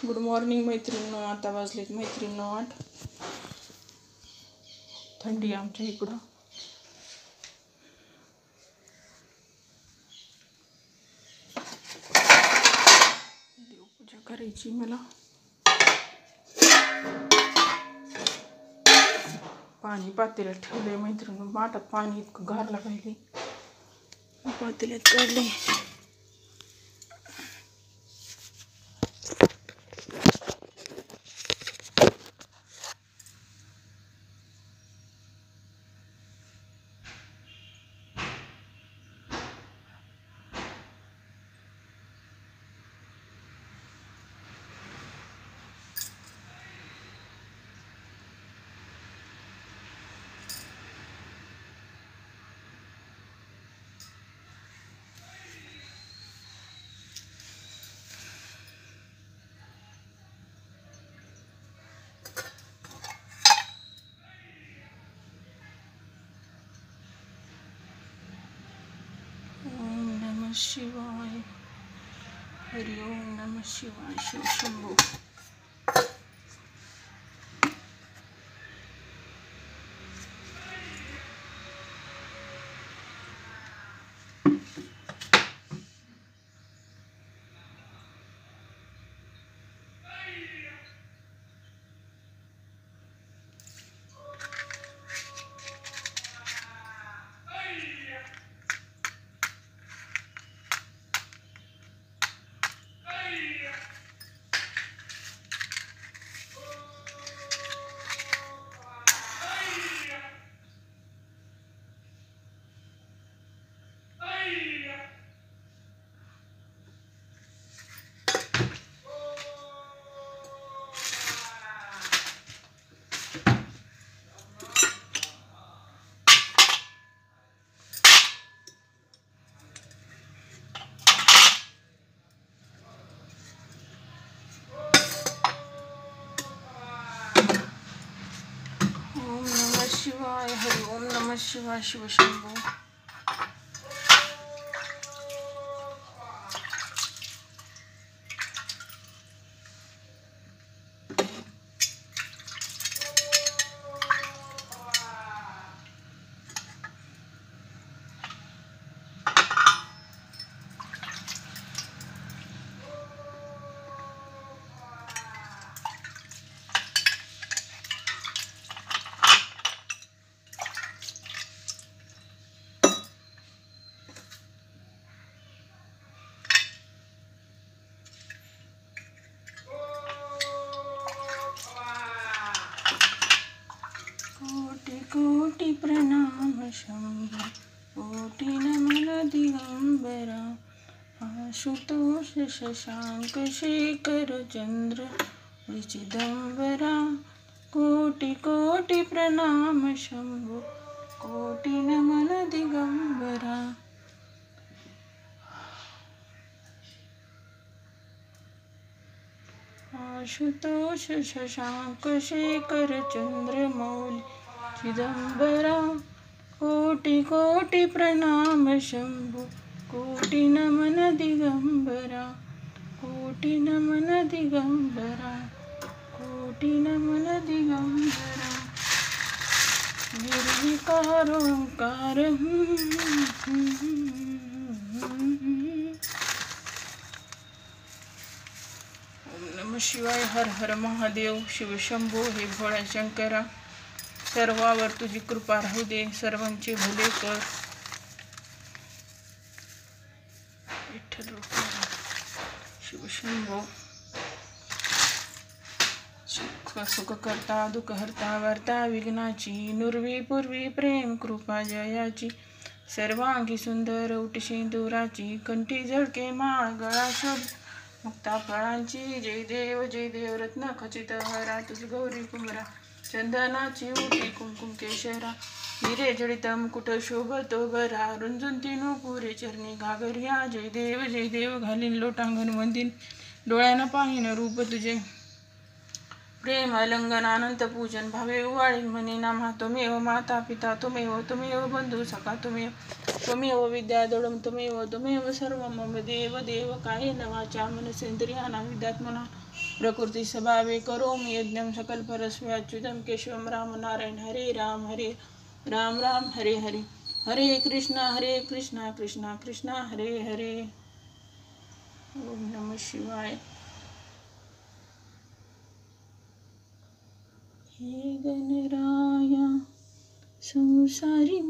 Good morning मैत्रिणींनो. आता वाजलेत मैत्रिणींनो 8. थंडी आमच्या इकडं. देवपूजा करायची मला. पाणी पातेल्यात ठेवलंय मैत्रिणींनो. माठात पाणी इतकं गारला पाहिजे, पातेल्यात काढले. शिवाय. हरि ओम नमः शिवाय. शिव शंभो. शिवाय. हरि ओम नमः शिवाय. शिव शंभो. कोटि प्रणाम शंभो. कोटि नमन दिगंबरा. आशुतोष शशांक शेखर चंद्र चिदंबरा. कोटि कोटि प्रणाम शंभो. कोटि नमन दिगंबरा. आशुतोष शशांक शेखर चंद्र मौली चिदंबरा. कोटि कोटि प्रणाम शंभो. कोटि नमन दिगंबरा. कोटि नमन दिगंबरा. कोटि नमन दिगंबरा. निर्विकार ओंकार. ओम नमः शिवाय. हर हर महादेव. शिव शंभो. हे भोळ्या शंकरा, सर्वावर तुझी कृपा राहू दे. सर्वांचे भले कर. विठ्ठल रुक्मिणी. शिव शंभो. सुख करता दुःख हरता वार्ता विघ्नाची. नुरवी पूर्वी प्रेम कृपा जयाची. सर्वांगी सुंदर उठ सिंदुराची. कंठी झळके माळ गळा शोभ मुक्ता फळांची. जय देव रत्न खचित हरा. तुझ गौरी कुमरा. चंदनाची उठी कुंकुम केशरा. हिरे जडित मुकुट शोभतो बरा. रुंजून तिनू पुरे चरणी घागरिया. जय देव घालीन लोटांगण वंदीन. डोळ्यानं पाहिन रूप तुझे. प्रेम अलंगन अनंत पूजन भावे उवाळीन म्हणे नामा. त्वमेव माता पिता त्वमेव बंधू सखा त्वमेव विद्याधरम त्वमेव सर्व मम देव कायेन वाचा मनसेंद्रियाणां विद्यात्मना प्रकृती स्वभावे करोमि यज्ञं सकलपरस्मै अच्युतं केशवं राम नारायण हरे राम राम हरे हरे हरे कृष्णा कृष्णा कृष्णा हरे हरे. ओम नमः शिवाय. हे गणराया संसारी